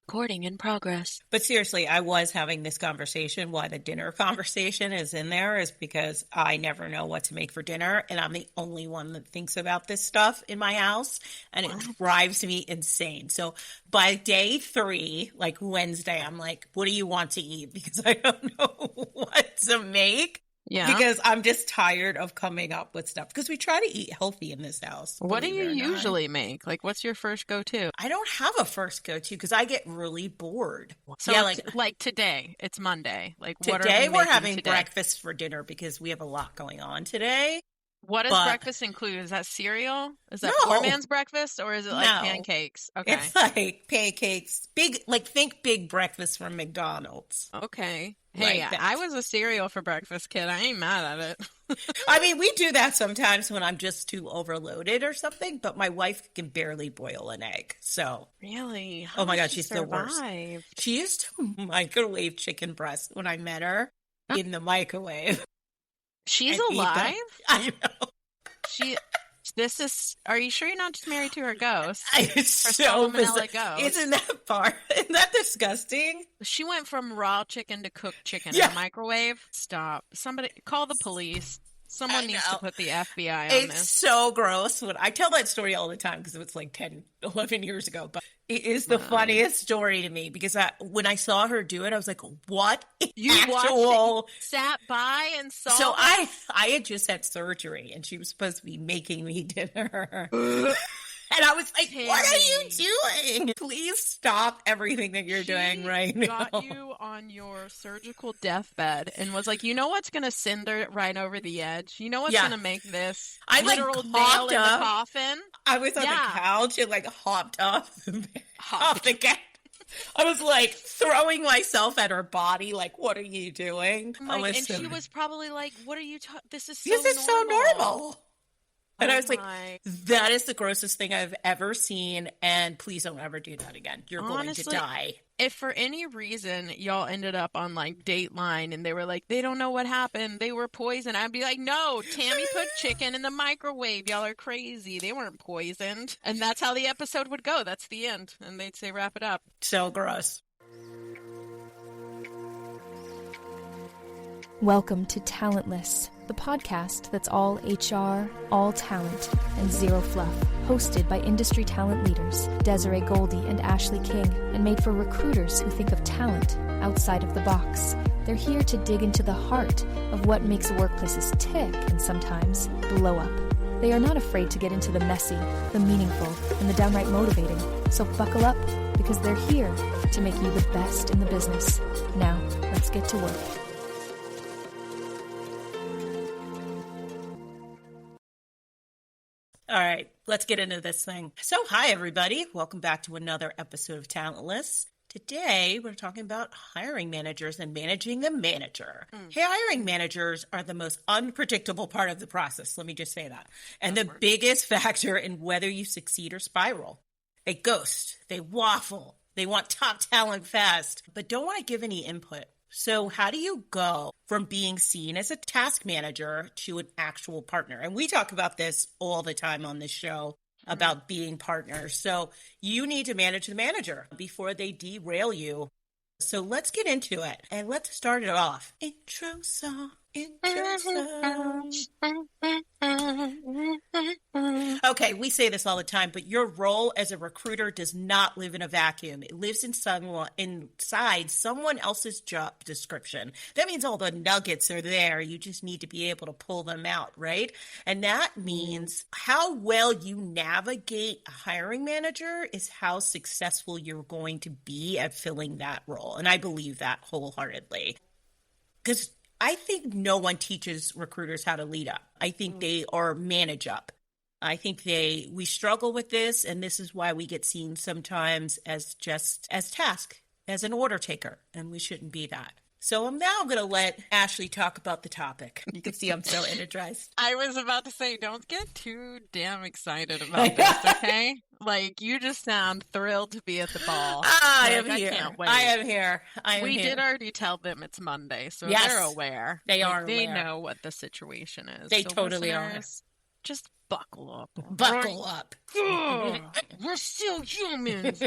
Recording in progress. But seriously, I was having this conversation. Why the dinner conversation is in there is because I never know what to make for dinner. And I'm the only one that thinks about this stuff in my house. And it drives me insane. So by day 3, like Wednesday, I'm like, what do you want to eat? Because I don't know what to make. Yeah. Because I'm just tired of coming up with stuff. Because we try to eat healthy in this house. What do you usually make? Like, what's your first go-to? I don't have a first go-to because I get really bored. So, yeah, like today, it's Monday. Like, what are today we we're having today? breakfast for dinner because we have a lot going on today. What does breakfast include? Is that cereal? Is that poor man's breakfast, or is it like pancakes? Okay, it's like pancakes. Think big breakfast from McDonald's. Okay. Hey, I was a cereal for breakfast kid. I ain't mad at it. I mean, we do that sometimes when I'm just too overloaded or something, but my wife can barely boil an egg. So really? Oh my God, she's the worst. She used to microwave chicken breast when I met her in the microwave. She's alive? I know. Are you sure you're not just married to her ghost? It's so bizarre. Isn't that disgusting? She went from raw chicken to cooked chicken in the microwave. Stop. Somebody call the police. Someone needs to put the FBI on this. It's so gross. When I tell that story all the time because it was like 10, 11 years ago, but it is the funniest story to me because when I saw her do it, I was like, what? Watched it, sat by and saw So I had just had surgery and she was supposed to be making me dinner. And I was like, Tammy, what are you doing? Please stop everything that you're doing right now. Got you on your surgical deathbed and was like, you know what's going to cinder right over the edge? You know what's going to make this literal nail in the coffin? I was on the couch and hopped off the couch. I was like throwing myself at her body, like, what are you doing? And she was probably like, what are you This is so normal. And I was like, that is the grossest thing I've ever seen, and please don't ever do that again. You're going to die. If for any reason y'all ended up on Dateline and they were like, they don't know what happened, they were poisoned, I'd be like, no, Tammy put chicken in the microwave. Y'all are crazy. They weren't poisoned. And that's how the episode would go. That's the end. And they'd say, wrap it up. So gross. Welcome to Talentless, the podcast that's all HR, all talent, and zero fluff. Hosted by industry talent leaders Desiree Goldie and Ashley King, and made for recruiters who think of talent outside of the box. They're here to dig into the heart of what makes workplaces tick and sometimes blow up. They are not afraid to get into the messy, the meaningful, and the downright motivating. So buckle up, because they're here to make you the best in the business. Now, let's get to work. All right, let's get into this thing. So, hi, everybody. Welcome back to another episode of Talentless. Today, we're talking about hiring managers and managing the manager. Hey, hiring managers are the most unpredictable part of the process. Let me just say that. And the biggest factor in whether you succeed or spiral. They ghost. They waffle. They want top talent fast, but don't want to give any input. So how do you go from being seen as a task manager to an actual partner? And we talk about this all the time on this show about being partners. So you need to manage the manager before they derail you. So let's get into it and let's start it off. Intro song. Okay, we say this all the time, but your role as a recruiter does not live in a vacuum. It lives inside someone else's job description. That means all the nuggets are there. You just need to be able to pull them out, right? And that means how well you navigate a hiring manager is how successful you're going to be at filling that role. And I believe that wholeheartedly. Because I think no one teaches recruiters how to lead up. I think they are manage up. I think we struggle with this, and this is why we get seen sometimes as task, as an order taker, and we shouldn't be that. So I'm now going to let Ashley talk about the topic. You can see I'm so energized. I was about to say, don't get too damn excited about this, okay? You just sound thrilled to be at the ball. I am here. I can't wait. I am here. We did already tell them it's Monday, so they're aware. They are They aware. know what the situation is. They totally are. Just buckle up. Buckle up. Ugh, we're still humans.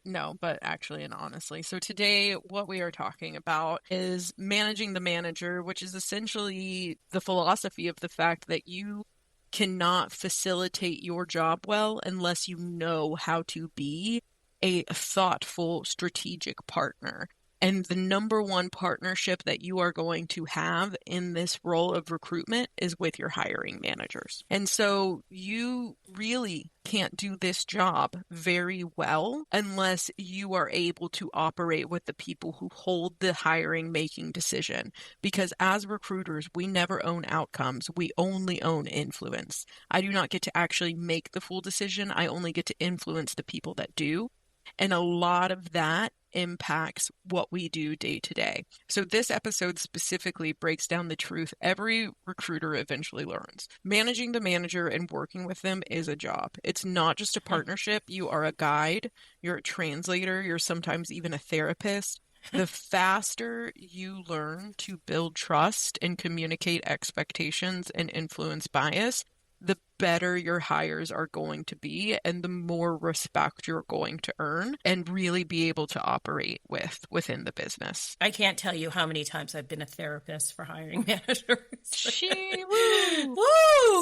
No, but actually and honestly. So today, what we are talking about is managing the manager, which is essentially the philosophy of the fact that you cannot facilitate your job well unless you know how to be a thoughtful, strategic partner. And the number one partnership that you are going to have in this role of recruitment is with your hiring managers. And so you really can't do this job very well unless you are able to operate with the people who hold the hiring making decision. Because as recruiters, we never own outcomes. We only own influence. I do not get to actually make the full decision. I only get to influence the people that do. And a lot of that impacts what we do day to day. So this episode specifically breaks down the truth every recruiter eventually learns. Managing the manager and working with them is a job. It's not just a partnership. You are a guide, you're a translator, you're sometimes even a therapist. The faster you learn to build trust and communicate expectations and influence bias, the better your hires are going to be and the more respect you're going to earn and really be able to operate within the business. I can't tell you how many times I've been a therapist for hiring managers. Woo! Woo!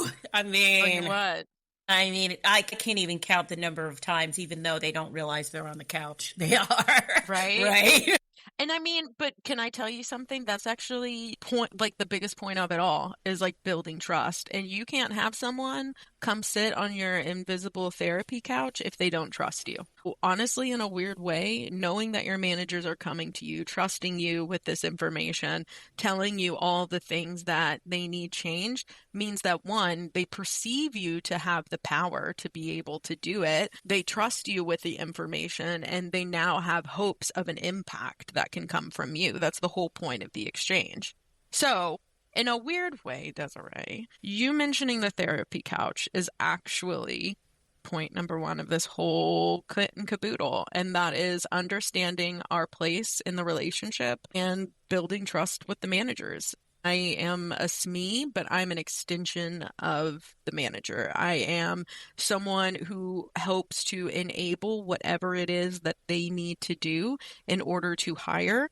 What? I mean, I can't even count the number of times, even though they don't realize they're on the couch. They are. Right? Right? And I mean, but can I tell you something? That's actually the biggest point of it all is like building trust. And you can't have someone come sit on your invisible therapy couch if they don't trust you. Honestly, in a weird way, knowing that your managers are coming to you, trusting you with this information, telling you all the things that they need changed means that one, they perceive you to have the power to be able to do it. They trust you with the information and they now have hopes of an impact that can come from you. That's the whole point of the exchange. So, in a weird way, Desiree, you mentioning the therapy couch is actually point number one of this whole kit and caboodle, and that is understanding our place in the relationship and building trust with the managers. I am a SME, but I'm an extension of the manager. I am someone who helps to enable whatever it is that they need to do in order to hire.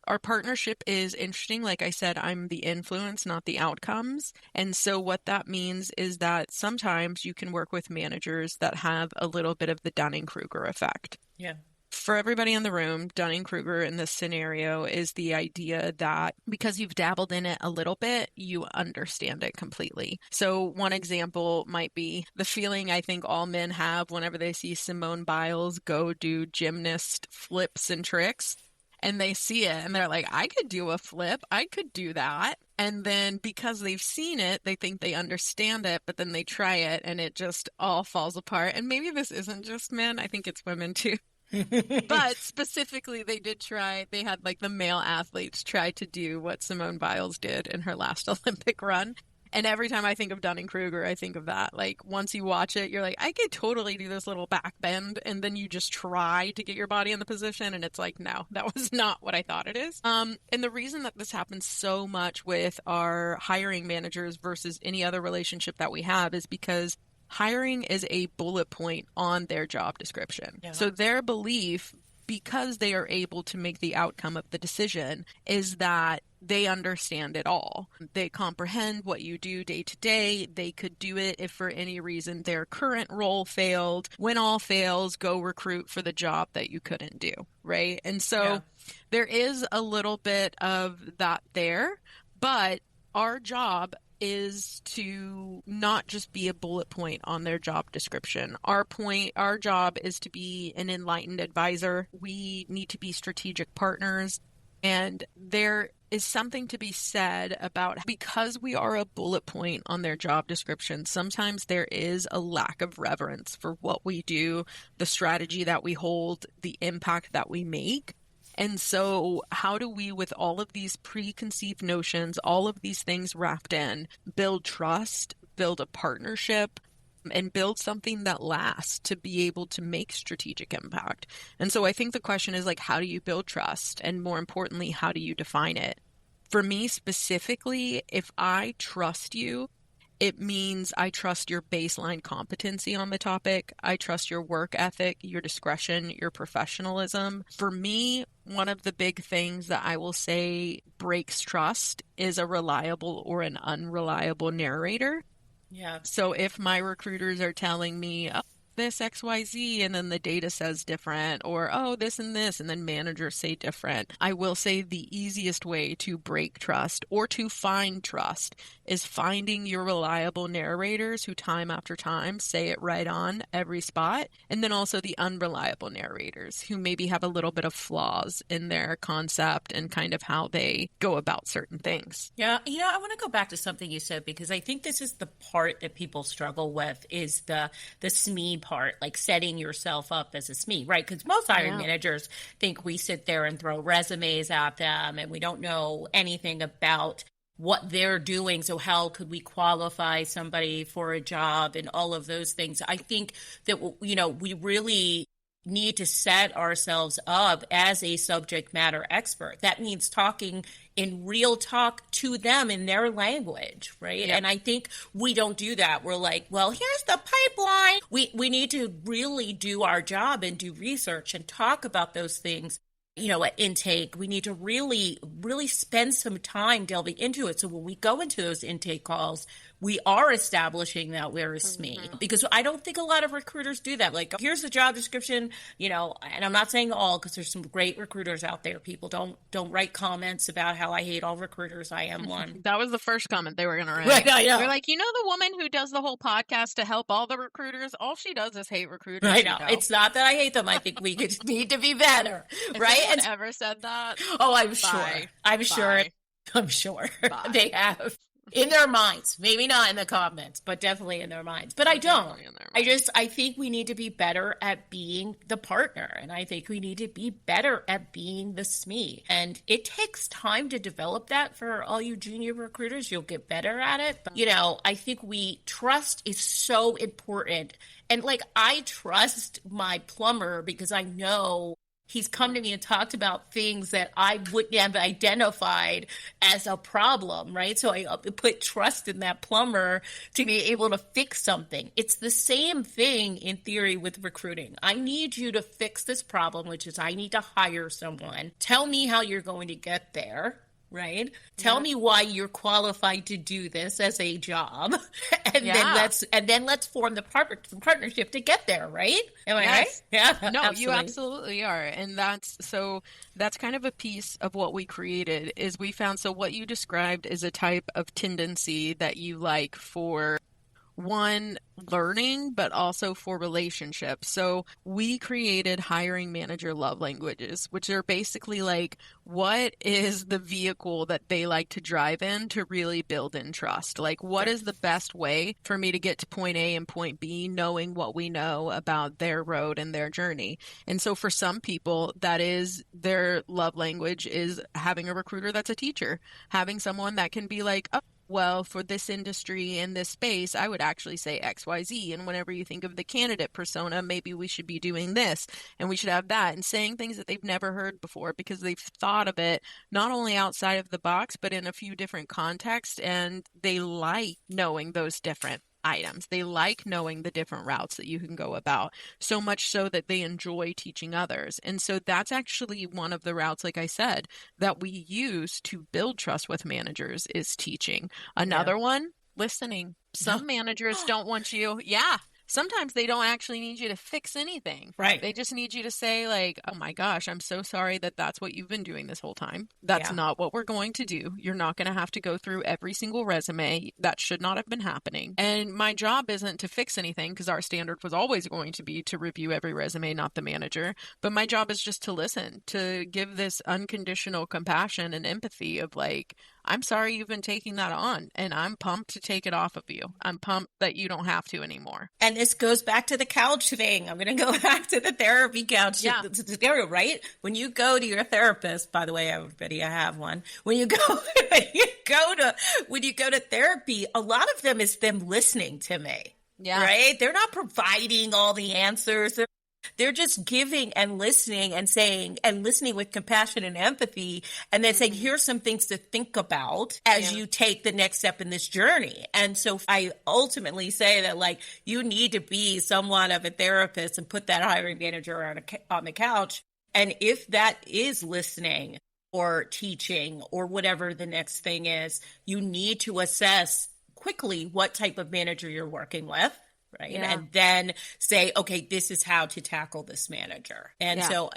Our partnership is interesting. Like I said, I'm the influence, not the outcomes. And so what that means is that sometimes you can work with managers that have a little bit of the Dunning-Kruger effect. Yeah. For everybody in the room, Dunning-Kruger in this scenario is the idea that because you've dabbled in it a little bit, you understand it completely. So one example might be the feeling I think all men have whenever they see Simone Biles go do gymnast flips and tricks. And they see it and they're like, I could do a flip. I could do that. And then because they've seen it, they think they understand it, but then they try it and it just all falls apart. And maybe this isn't just men. I think it's women too. But specifically, they had like the male athletes try to do what Simone Biles did in her last Olympic run. And every time I think of Dunning-Kruger, I think of that. Like, once you watch it, you're like, I could totally do this little back bend. And then you just try to get your body in the position. And it's like, no, that was not what I thought it is. And the reason that this happens so much with our hiring managers versus any other relationship that we have is because hiring is a bullet point on their job description. Yeah. So their belief, because they are able to make the outcome of the decision, is that they understand it all. They comprehend what you do day to day. They could do it if for any reason their current role failed. When all fails, go recruit for the job that you couldn't do, right? And so there is a little bit of that there, but our job is to not just be a bullet point on their job description. Our job is to be an enlightened advisor. We need to be strategic partners. And there is something to be said about because we are a bullet point on their job description, sometimes there is a lack of reverence for what we do, the strategy that we hold, the impact that we make. And so how do we, with all of these preconceived notions, all of these things wrapped in, build trust, build a partnership, and build something that lasts to be able to make strategic impact? And so I think the question is like, how do you build trust? And more importantly, how do you define it? For me specifically, if I trust you It means I trust your baseline competency on the topic. I trust your work ethic, your discretion, your professionalism. For me, one of the big things that I will say breaks trust is a reliable or an unreliable narrator. Yeah. So if my recruiters are telling me, oh, this XYZ, and then the data says different, or oh, this, and then managers say different, I will say the easiest way to break trust or to find trust is finding your reliable narrators who time after time say it right on every spot, and then also the unreliable narrators who maybe have a little bit of flaws in their concept and kind of how they go about certain things. Yeah, I want to go back to something you said, because I think this is the part that people struggle with, is the SME part, like setting yourself up as a SME, right? Because most hiring managers think we sit there and throw resumes at them and we don't know anything about what they're doing. So how could we qualify somebody for a job and all of those things? I think that, we really need to set ourselves up as a subject matter expert. That means talking in real talk to them in their language, right? Yep. And I think we don't do that. We're like, well, here's the pipeline. We need to really do our job and do research and talk about those things. At intake, we need to really, really spend some time delving into it. So when we go into those intake calls, we are establishing that we're a SME, because I don't think a lot of recruiters do that. Like, here's the job description, and I'm not saying all, because there's some great recruiters out there. People don't write comments about how I hate all recruiters. I am one. That was the first comment they were going to write. Right, I know. They're like, the woman who does the whole podcast to help all the recruiters, all she does is hate recruiters. I know. It's not that I hate them. I think we could need to be better, right? Has anyone ever said that? Oh, I'm Bye. sure. I'm sure. I'm sure Bye. they have. In their minds, maybe not in the comments, but definitely in their minds. But I don't. I think we need to be better at being the partner. And I think we need to be better at being the SME. And it takes time to develop that for all you junior recruiters. You'll get better at it. But, I think trust is so important. And I trust my plumber because I know he's come to me and talked about things that I wouldn't have identified as a problem, right? So I put trust in that plumber to be able to fix something. It's the same thing in theory with recruiting. I need you to fix this problem, which is I need to hire someone. Tell me how you're going to get there. Right? Tell me why you're qualified to do this as a job. And then let's form the partnership to get there, right? Am I right? Yeah. No, absolutely. You absolutely are. And that's kind of a piece of what we created is we found, so what you described is a type of tendency that you like for one, learning, but also for relationships. So we created hiring manager love languages, which are basically like, what is the vehicle that they like to drive in to really build in trust? Like, what is the best way for me to get to point A and point B, knowing what we know about their road and their journey? And so for some people, that is their love language, is having a recruiter that's a teacher, having someone that can be like, oh, well, for this industry and this space, I would actually say XYZ. And whenever you think of the candidate persona, maybe we should be doing this and we should have that, and saying things that they've never heard before because they've thought of it not only outside of the box, but in a few different contexts. And they like knowing those different items. They like knowing the different routes that you can go about, so much so that they enjoy teaching others. And so that's actually one of the routes, like I said, that we use to build trust with managers, is teaching. Another one, listening. Some managers don't want you. Yeah. Sometimes they don't actually need you to fix anything. Right. They just need you to say like, oh my gosh, I'm so sorry that that's what you've been doing this whole time. That's not what we're going to do. You're not going to have to go through every single resume. That should not have been happening. And my job isn't to fix anything, because our standard was always going to be to review every resume, not the manager. But my job is just to listen, to give this unconditional compassion and empathy of like, I'm sorry you've been taking that on, and I'm pumped to take it off of you. I'm pumped that you don't have to anymore. And this goes back to the couch thing. I'm going to go back to the therapy couch scenario, right? When you go to your therapist, by the way, everybody, I have one. When you go to therapy, a lot of them is them listening to me. Yeah. Right? They're not providing all the answers. They're just giving and listening and saying, and listening with compassion and empathy, and then saying, here's some things to think about as you take the next step in this journey. And so I ultimately say that, like, you need to be somewhat of a therapist and put that hiring manager on the couch. And if that is listening or teaching or whatever the next thing is, you need to assess quickly what type of manager you're working with. Right. Yeah. And then say, okay, this is how to tackle this manager. And so,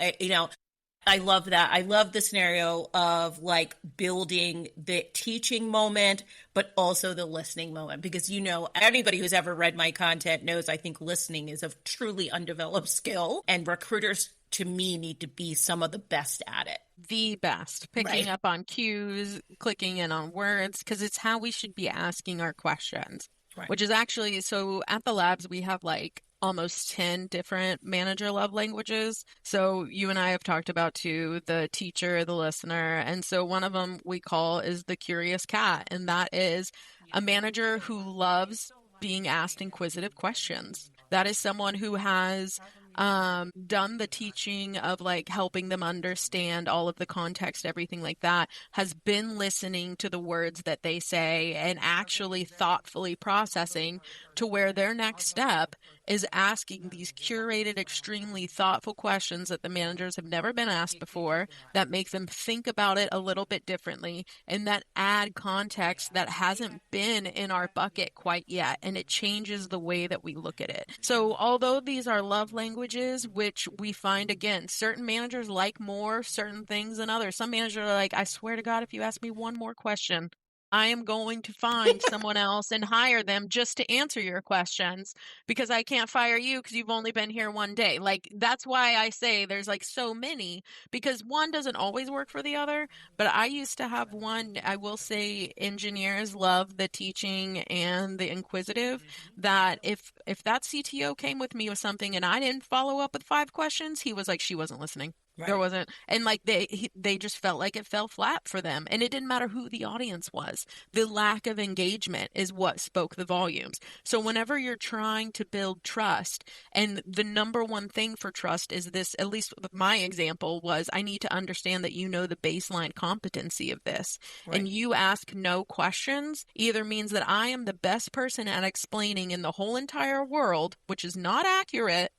I love that. I love the scenario of like building the teaching moment, but also the listening moment, because, you know, anybody who's ever read my content knows I think listening is a truly undeveloped skill, and recruiters, to me, need to be some of the best at it. The best. Picking up on cues, clicking in on words, because it's how we should be asking our questions. Right. Which is actually, so at the labs, we have like almost 10 different manager love languages. So you and I have talked about too, the teacher, the listener. And so one of them we call is the curious cat. And that is a manager who loves being asked inquisitive questions. That is someone who has done the teaching of like helping them understand all of the context, everything like that, has been listening to the words that they say and actually thoughtfully processing to where their next step is asking these curated, extremely thoughtful questions that the managers have never been asked before, that make them think about it a little bit differently, and that add context that hasn't been in our bucket quite yet, and it changes the way that we look at it. So although these are love languages, which we find, again, certain managers like more certain things than others. Some managers are like, I swear to God, if you ask me one more question, I am going to find someone else and hire them just to answer your questions, because I can't fire you because you've only been here one day. Like, that's why I say there's like so many, because one doesn't always work for the other. But I used to have one, I will say engineers love the teaching and the inquisitive, that if that CTO came with me with something and I didn't follow up with 5 questions, he was like, she wasn't listening. Right. There wasn't, and like they just felt like it fell flat for them, and it didn't matter who the audience was. The lack of engagement is what spoke the volumes. So whenever you're trying to build trust, and the number one thing for trust is this, at least my example was, I need to understand that you know the baseline competency of this. Right. And you ask no questions either means that I am the best person at explaining in the whole entire world, which is not accurate,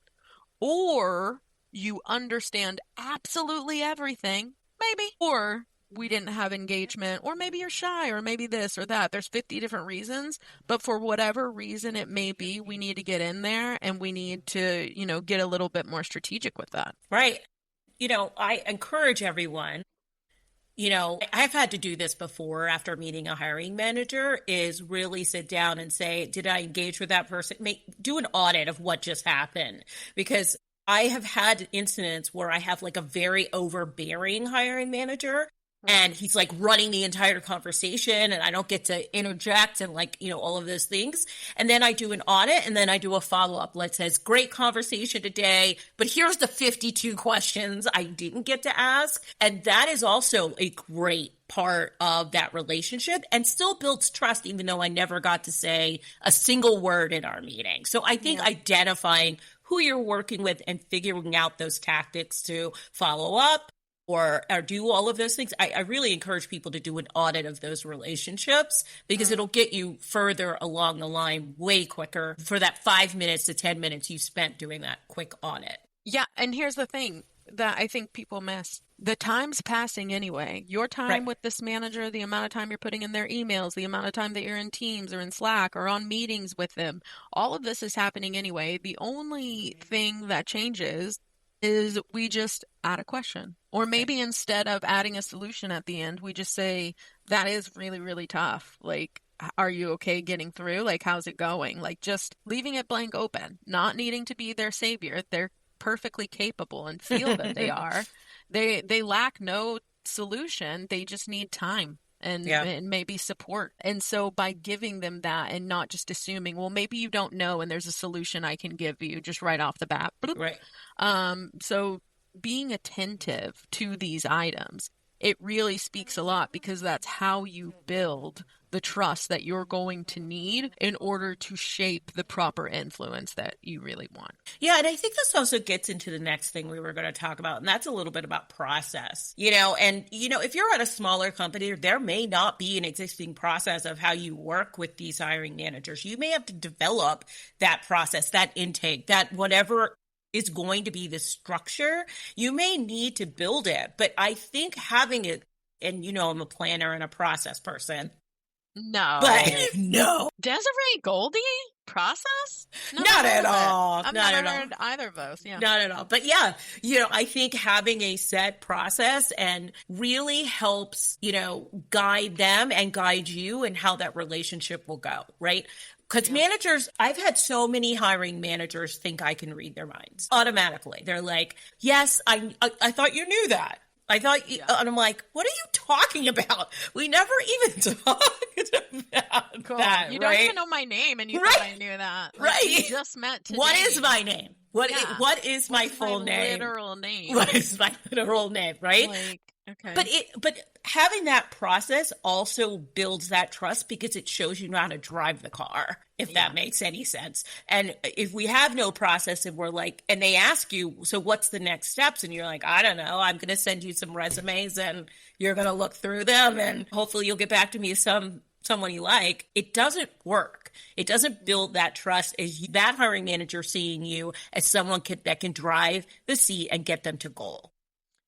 or you understand absolutely everything, maybe, or we didn't have engagement, or maybe you're shy, or maybe this or that. There's 50 different reasons, but for whatever reason it may be, we need to get in there and we need to, you know, get a little bit more strategic with that. Right. You know, I encourage everyone, you know, I've had to do this before after meeting a hiring manager, is really sit down and say, did I engage with that person? Do an audit of what just happened, because I have had incidents where I have like a very overbearing hiring manager, and he's like running the entire conversation and I don't get to interject and like, you know, all of those things. And then I do an audit and then I do a follow-up. Let's say, great conversation today, but here's the 52 questions I didn't get to ask. And that is also a great part of that relationship and still builds trust, even though I never got to say a single word in our meeting. So I think identifying who you're working with and figuring out those tactics to follow up or do all of those things. I really encourage people to do an audit of those relationships, because it'll get you further along the line way quicker for that 5 minutes to 10 minutes you spent doing that quick audit. Yeah. And here's the thing that I think people miss. The time's passing anyway. Your time with this manager, the amount of time you're putting in their emails, the amount of time that you're in Teams or in Slack or on meetings with them, all of this is happening anyway. The only thing that changes is we just add a question. Or maybe instead of adding a solution at the end, we just say, that is really, really tough. Like, are you okay getting through? Like, how's it going? Like, just leaving it blank open, not needing to be their savior. They're perfectly capable and feel that they are. They lack no solution. They just need time and maybe support. And so by giving them that and not just assuming, well, maybe you don't know and there's a solution I can give you just right off the bat. Right. So being attentive to these items, it really speaks a lot, because that's how you build the trust that you're going to need in order to shape the proper influence that you really want. Yeah, and I think this also gets into the next thing we were going to talk about, and that's a little bit about process. If you're at a smaller company, there may not be an existing process of how you work with these hiring managers. You may have to develop that process, that intake, that whatever is going to be the structure. You may need to build it, but I think having it, and I'm a planner and a process person. No. But no. Desiree Goldie? Process? Not at all. I've Not never at all. heard either of those. Yeah. Not at all. But yeah, I think having a set process and really helps, guide them and guide you and how that relationship will go, right? Because managers, I've had so many hiring managers think I can read their minds automatically. They're like, yes, I thought you knew that. I thought, and I'm like, what are you talking about? We never even talked about that. You don't even know my name, and you thought I knew that. Right. We just met today. What is my name? What is my full name? Literal name. What is my literal name? Right. Okay. But having that process also builds that trust because it shows you know how to drive the car, if that makes any sense. And if we have no process and we're like, and they ask you, so what's the next steps? And you're like, I don't know, I'm going to send you some resumes and you're going to look through them and hopefully you'll get back to me as someone you like. It doesn't work. It doesn't build that trust as that hiring manager seeing you as someone that can drive the seat and get them to goal.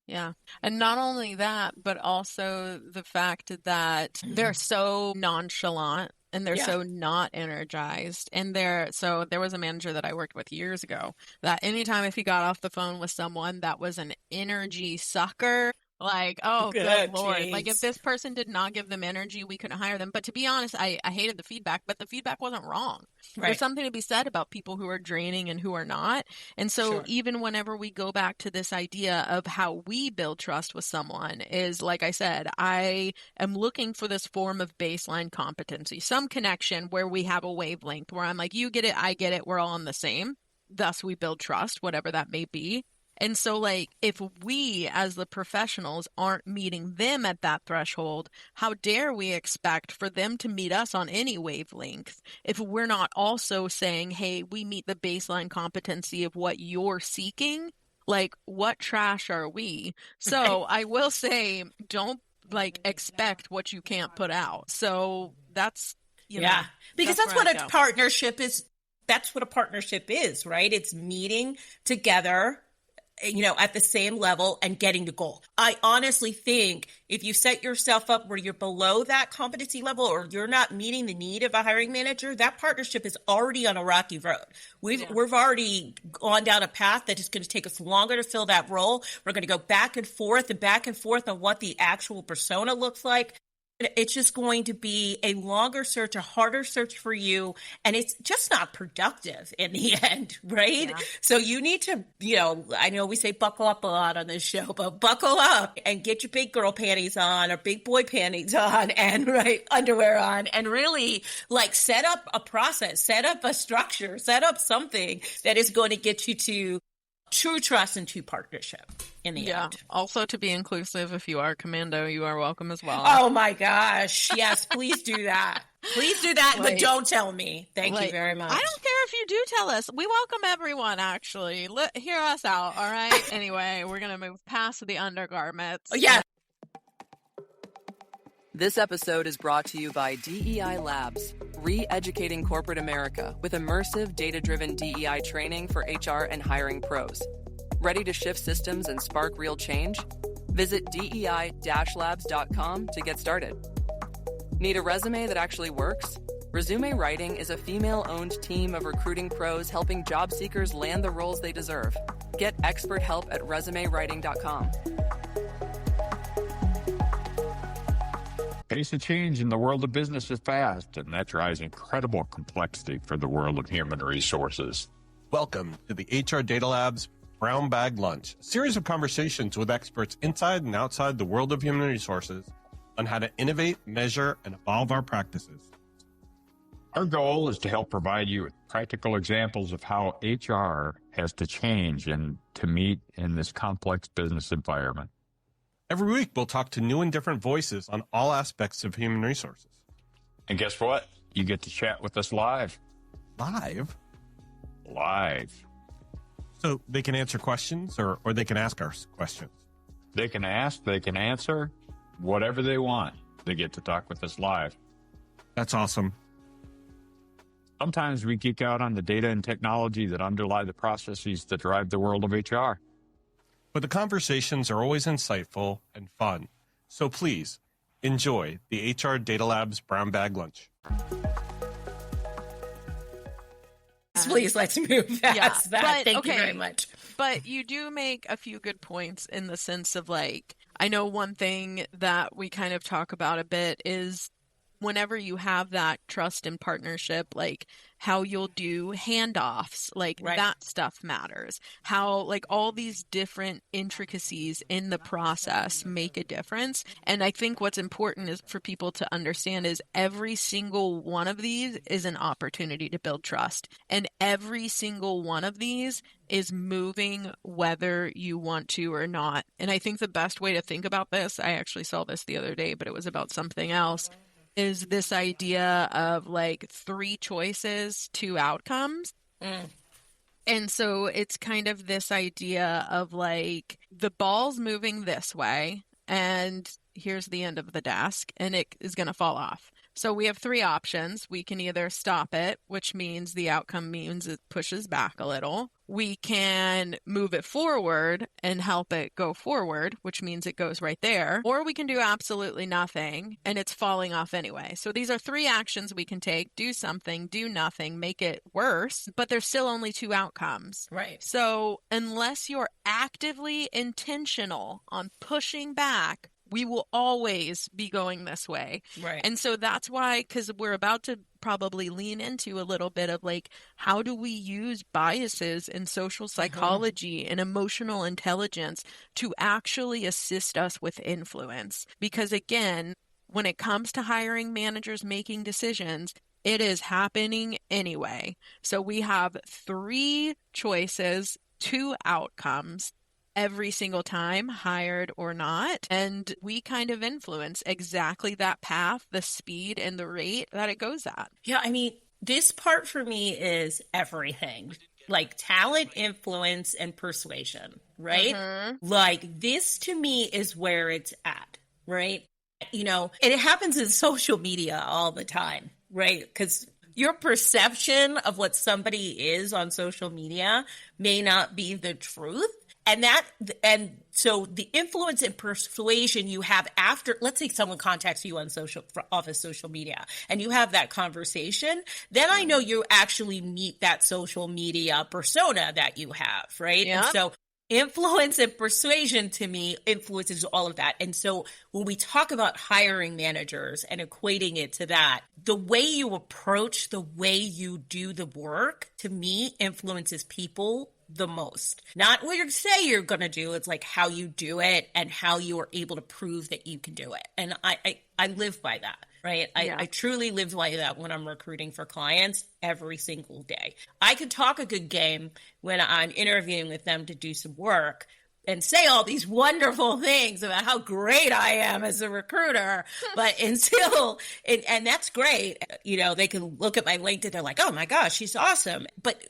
Yeah. And not only that, but also the fact that they're so nonchalant and they're so not energized. And so there was a manager that I worked with years ago that anytime if he got off the phone with someone that was an energy sucker, like, oh, good Lord. Geez. Like, if this person did not give them energy, we couldn't hire them. But to be honest, I hated the feedback, but the feedback wasn't wrong. Right. There's something to be said about people who are draining and who are not. And so even whenever we go back to this idea of how we build trust with someone is, like I said, I am looking for this form of baseline competency, some connection where we have a wavelength where I'm like, you get it, I get it, we're all on the same. Thus, we build trust, whatever that may be. And so, like, if we as the professionals aren't meeting them at that threshold, how dare we expect for them to meet us on any wavelength if we're not also saying, hey, we meet the baseline competency of what you're seeking? Like, what trash are we? So I will say, don't, expect what you can't put out. So that's, because that's what a partnership is. That's what a partnership is, right? It's meeting together, at the same level and getting the goal. I honestly think if you set yourself up where you're below that competency level or you're not meeting the need of a hiring manager, that partnership is already on a rocky road. We've already gone down a path that is going to take us longer to fill that role. We're going to go back and forth on what the actual persona looks like. It's just going to be a longer search, a harder search for you, and it's just not productive in the end, right? Yeah. So you need to, I know we say buckle up a lot on this show, but buckle up and get your big girl panties on or big boy panties on and underwear on and really set up a process, set up a structure, set up something that is going to get you to true trust and true partnership in the end. Also to be inclusive, if you are commando, you are welcome as well. Oh my gosh. Yes, please do that. Please do that, but don't tell me. Thank you very much. I don't care if you do tell us. We welcome everyone, actually. Hear us out, all right? Anyway, we're going to move past the undergarments. Yeah. This episode is brought to you by DEI Labs, re-educating corporate America with immersive, data-driven DEI training for HR and hiring pros. Ready to shift systems and spark real change? Visit DEI-labs.com to get started. Need a resume that actually works? Resume Writing is a female-owned team of recruiting pros helping job seekers land the roles they deserve. Get expert help at resumewriting.com. Pace of change in the world of business is fast, and that drives incredible complexity for the world of human resources. Welcome to the HR Data Labs Brown Bag Lunch, a series of conversations with experts inside and outside the world of human resources on how to innovate, measure, and evolve our practices. Our goal is to help provide you with practical examples of how HR has to change and to meet in this complex business environment. Every week, we'll talk to new and different voices on all aspects of human resources. And guess what? You get to chat with us live. Live? Live. So they can answer questions or they can ask us questions. They can ask, they can answer, whatever they want. They get to talk with us live. That's awesome. Sometimes we geek out on the data and technology that underlie the processes that drive the world of HR. But the conversations are always insightful and fun. So please, enjoy the HR Data Labs Brown Bag Lunch. Please, let's move past that. Thank you very much. But you do make a few good points in the sense of like, I know one thing that we kind of talk about a bit is whenever you have that trust and partnership, like how you'll do handoffs, like that stuff matters. How like all these different intricacies in the process make a difference. And I think what's important is for people to understand is every single one of these is an opportunity to build trust. And every single one of these is moving whether you want to or not. And I think the best way to think about this, I actually saw this the other day, but it was about something else, is this idea of like 3 choices, 2 outcomes. And so it's kind of this idea of like the ball's moving this way and here's the end of the desk and it is going to fall off. So we have 3 options. We can either stop it, which means the outcome means it pushes back a little. We can move it forward and help it go forward, which means it goes right there. Or we can do absolutely nothing and it's falling off anyway. So these are 3 actions we can take: do something, do nothing, make it worse, but there's still only 2 outcomes. Right. So unless you're actively intentional on pushing back, we will always be going this way. Right. And so that's why, because we're about to probably lean into a little bit of like, how do we use biases in social psychology and emotional intelligence to actually assist us with influence? Because again, when it comes to hiring managers making decisions, it is happening anyway. So we have 3 choices, 2 outcomes every single time, hired or not. And we kind of influence exactly that path, the speed and the rate that it goes at. Yeah, I mean, this part for me is everything. Like talent, influence, and persuasion, right? Like this to me is where it's at, right? You know, and it happens in social media all the time, right? Because your perception of what somebody is on social media may not be the truth. And so the influence and persuasion you have after, let's say someone contacts you on off of social media and you have that conversation, then I know you actually meet that social media persona that you have, right? Yep. And so influence and persuasion to me influences all of that. And so when we talk about hiring managers and equating it to that, the way you approach, the way you do the work, to me, influences people the most. Not what you say you're going to do. It's like how you do it and how you are able to prove that you can do it. And I live by that, right? I truly live by that when I'm recruiting for clients every single day. I could talk a good game when I'm interviewing with them to do some work and say all these wonderful things about how great I am as a recruiter, but until, and that's great. You know, they can look at my LinkedIn, they're like, oh my gosh, she's awesome. But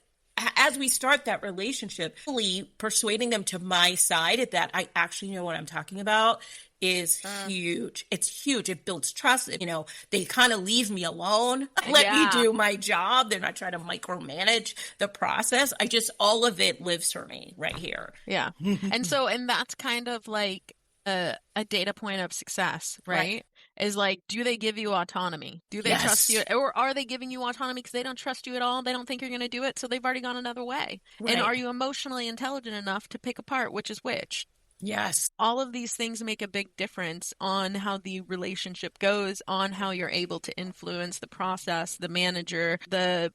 as we start that relationship, really persuading them to my side that I actually know what I'm talking about is huge. It's huge. It builds trust. You know, they kind of leave me alone, let me do my job. They're not trying to micromanage the process. All of it lives for me right here. Yeah. And that's kind of like a data point of success, right? Is like, do they give you autonomy? Do they trust you? Or are they giving you autonomy because they don't trust you at all? They don't think you're going to do it, so they've already gone another way. Right. And are you emotionally intelligent enough to pick apart which is which? Yes. All of these things make a big difference on how the relationship goes, on how you're able to influence the process, the manager, the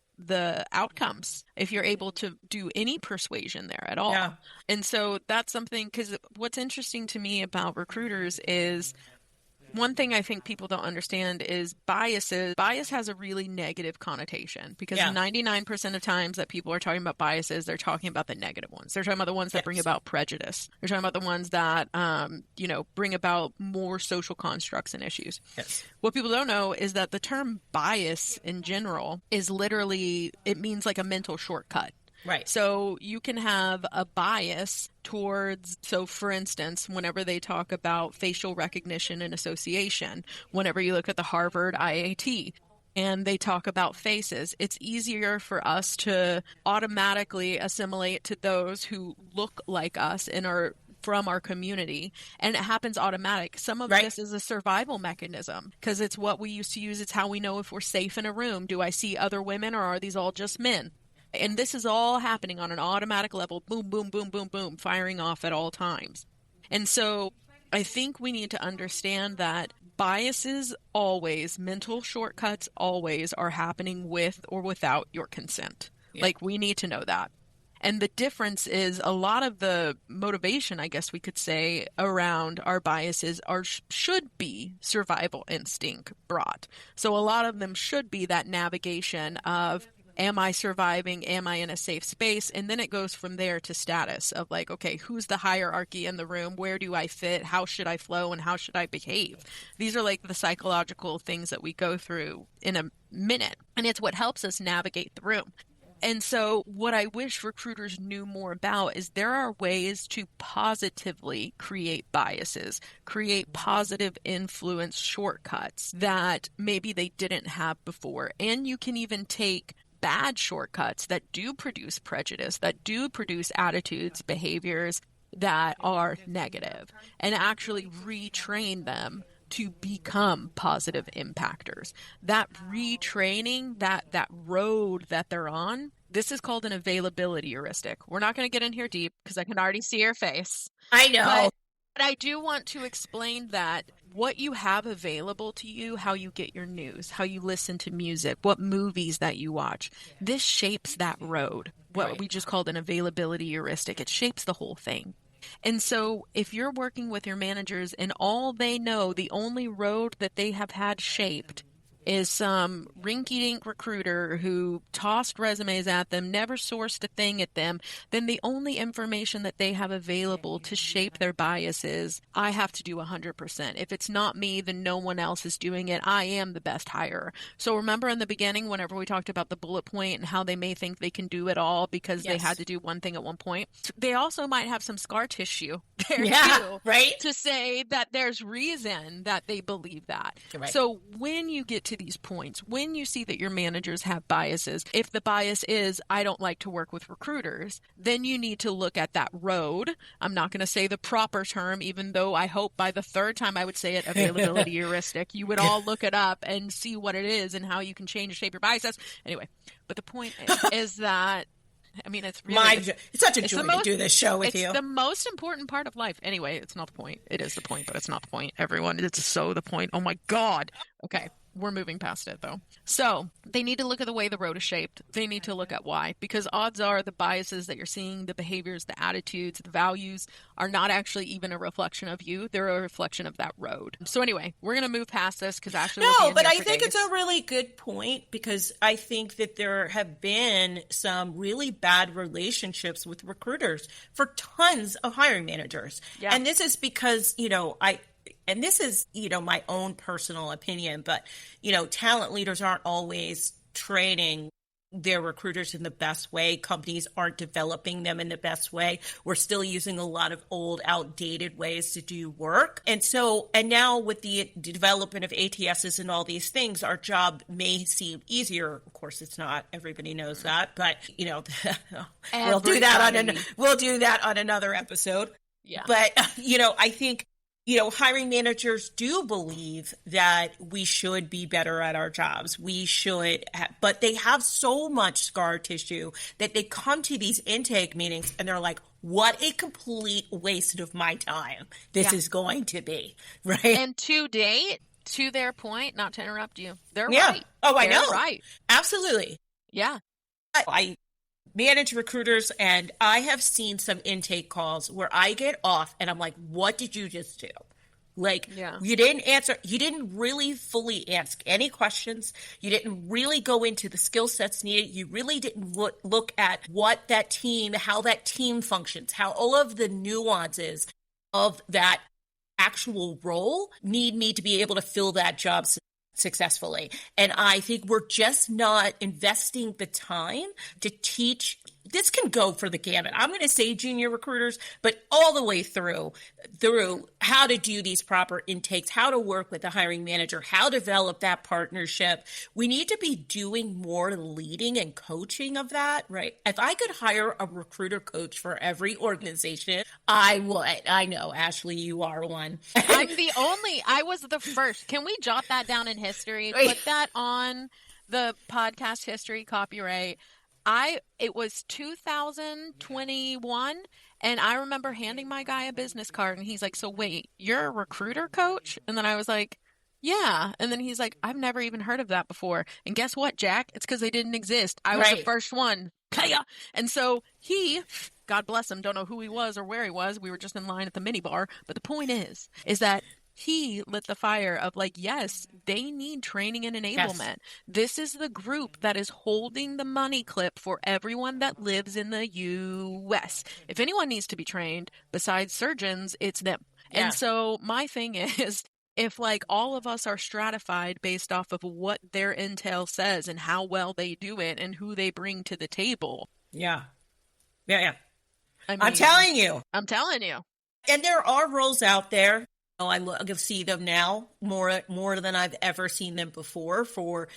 outcomes, if you're able to do any persuasion there at all. Yeah. And so that's something, because what's interesting to me about recruiters is One thing I think people don't understand is biases. Bias has a really negative connotation because 99% of times that people are talking about biases, they're talking about the negative ones. They're talking about the ones that bring about prejudice. They're talking about the ones that, bring about more social constructs and issues. Yes. What people don't know is that the term bias in general is literally, it means like a mental shortcut. Right. So you can have a bias towards, so for instance, whenever they talk about facial recognition and association, whenever you look at the Harvard IAT and they talk about faces, it's easier for us to automatically assimilate to those who look like us and are from our community, and it happens automatic. Some of this is a survival mechanism because it's what we used to use. It's how we know if we're safe in a room. Do I see other women or are these all just men? And this is all happening on an automatic level, boom, boom, boom, boom, boom, firing off at all times. And so I think we need to understand that biases always, mental shortcuts always are happening with or without your consent. Yeah. Like, we need to know that. And the difference is a lot of the motivation, I guess we could say, around our biases should be survival instinct brought. So a lot of them should be that navigation of, am I surviving? Am I in a safe space? And then it goes from there to status of like, okay, who's the hierarchy in the room? Where do I fit? How should I flow? And how should I behave? These are like the psychological things that we go through in a minute. And it's what helps us navigate the room. And so what I wish recruiters knew more about is there are ways to positively create biases, create positive influence shortcuts that maybe they didn't have before. And you can even take bad shortcuts that do produce prejudice, that do produce attitudes, behaviors that are negative, and actually retrain them to become positive impactors. That retraining, that road that they're on, this is called an availability heuristic. We're not going to get in here deep because I can already see your face. I know. But I do want to explain that what you have available to you, how you get your news, how you listen to music, what movies that you watch, this shapes that road, what we just called an availability heuristic. It shapes the whole thing. And so if you're working with your managers and all they know, the only road that they have had shaped is some rinky-dink recruiter who tossed resumes at them, never sourced a thing at them, then the only information that they have available to shape their bias is, I have to do 100%. If it's not me, then no one else is doing it. I am the best hirer. So remember in the beginning, whenever we talked about the bullet point and how they may think they can do it all because they had to do one thing at one point, they also might have some scar tissue there too, right? To say that there's reason that they believe that. Right. So when you get to these points, when you see that your managers have biases, if the bias is, I don't like to work with recruiters, then you need to look at that road. I'm not going to say the proper term, even though I hope by the third time I would say it, availability heuristic, you would all look it up and see what it is and how you can change and shape your biases. Anyway, but the point is that, I mean, it's really it's such a joy to do this show with you. It's the most important part of life. Anyway, it's not the point. It is the point, but it's not the point. Everyone, it's so the point. Oh my God. Okay. We're moving past it though. So they need to look at the way the road is shaped. They need to look at why, because odds are the biases that you're seeing, the behaviors, the attitudes, the values are not actually even a reflection of you. They're a reflection of that road. So anyway, we're going to move past this because Ashley will be in but here I think days. it's a really good point because I think that there have been some really bad relationships with recruiters for tons of hiring managers. Yeah. And this is because, and this is, my own personal opinion, but, talent leaders aren't always training their recruiters in the best way. Companies aren't developing them in the best way. We're still using a lot of old, outdated ways to do work. And now with the development of ATSs and all these things, our job may seem easier. Of course, it's not. Everybody knows that. But, we'll do that on another episode. Yeah. But, I think hiring managers do believe that we should be better at our jobs. We should, but they have so much scar tissue that they come to these intake meetings and they're like, what a complete waste of my time this is going to be, right? And to date, to their point, not to interrupt you, they're right. Oh, I They're know. Right. Absolutely. Yeah. I manage recruiters and I have seen some intake calls where I get off and I'm like, what did you just do? Like, Yeah. you didn't really fully ask any questions. You didn't really go into the skill sets needed. You really didn't look at how that team functions, how all of the nuances of that actual role need me to be able to fill that job successfully. And I think we're just not investing the time to teach. This can go for the gamut. I'm going to say junior recruiters, but all the way through how to do these proper intakes, how to work with the hiring manager, how to develop that partnership. We need to be doing more leading and coaching of that, right? If I could hire a recruiter coach for every organization, I would. I know, Ashley, you are one. I was the first. Can we jot that down in history? Put that on the podcast history copyright. It was 2021, and I remember handing my guy a business card, and he's like, "So wait, you're a recruiter coach?" And then I was like, "Yeah." And then he's like, "I've never even heard of that before." And guess what, Jack? It's because they didn't exist. I was the first one. And so he, God bless him, don't know who he was or where he was. We were just in line at the mini bar. But the point is that he lit the fire of like, yes, they need training and enablement. Yes. This is the group that is holding the money clip for everyone that lives in the U.S. If anyone needs to be trained besides surgeons, it's them. Yeah. And so my thing is, if like all of us are stratified based off of what their intel says and how well they do it and who they bring to the table. Yeah. Yeah. I mean, I'm telling you. And there are roles out there. I see them now more than I've ever seen them before for,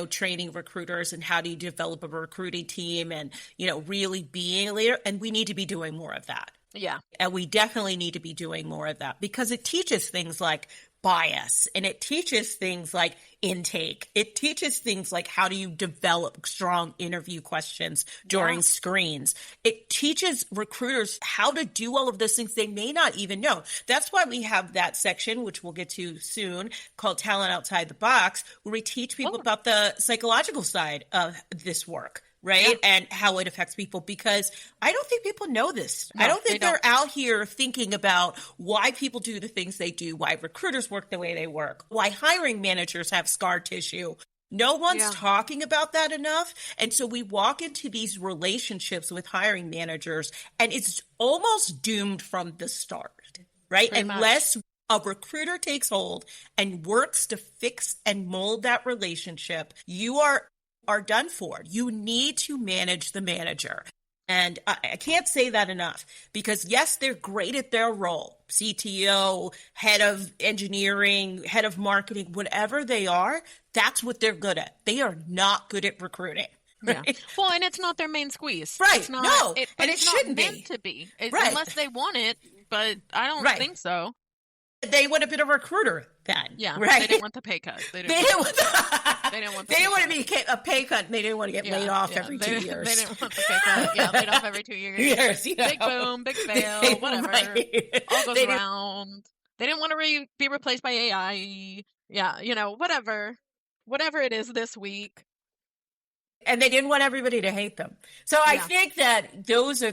training recruiters and how do you develop a recruiting team and, really being a leader. And we need to be doing more of that. Yeah. And we definitely need to be doing more of that because it teaches things like bias and it teaches things like intake. It teaches things like how do you develop strong interview questions during screens. It teaches recruiters how to do all of those things they may not even know. That's why we have that section, which we'll get to soon, called Talent Outside the Box, where we teach people about the psychological side of this work. Right. Yeah. And how it affects people, because I don't think people know this. No, I don't think they're out here thinking about why people do the things they do, why recruiters work the way they work, why hiring managers have scar tissue. No one's talking about that enough. And so we walk into these relationships with hiring managers and it's almost doomed from the start. Right. Unless a recruiter takes hold and works to fix and mold that relationship, you are done for. You need to manage the manager. And I can't say that enough because yes, they're great at their role. CTO, head of engineering, head of marketing, whatever they are, that's what they're good at. They are not good at recruiting. Right? Yeah. Well, and it's not their main squeeze. Right. It's not, no. And it shouldn't meant to be. Unless they want it, but I don't think so. They would have been a recruiter then. Yeah. Right. They didn't want the pay cut. They didn't want to be a pay cut. They didn't want to get laid off every 2 years. They didn't want the pay cut. Yeah, laid off every 2 years. Big boom, big fail, whatever. All goes around. They didn't want to be replaced by AI. Yeah, whatever. Whatever it is this week. And they didn't want everybody to hate them. So I think that those are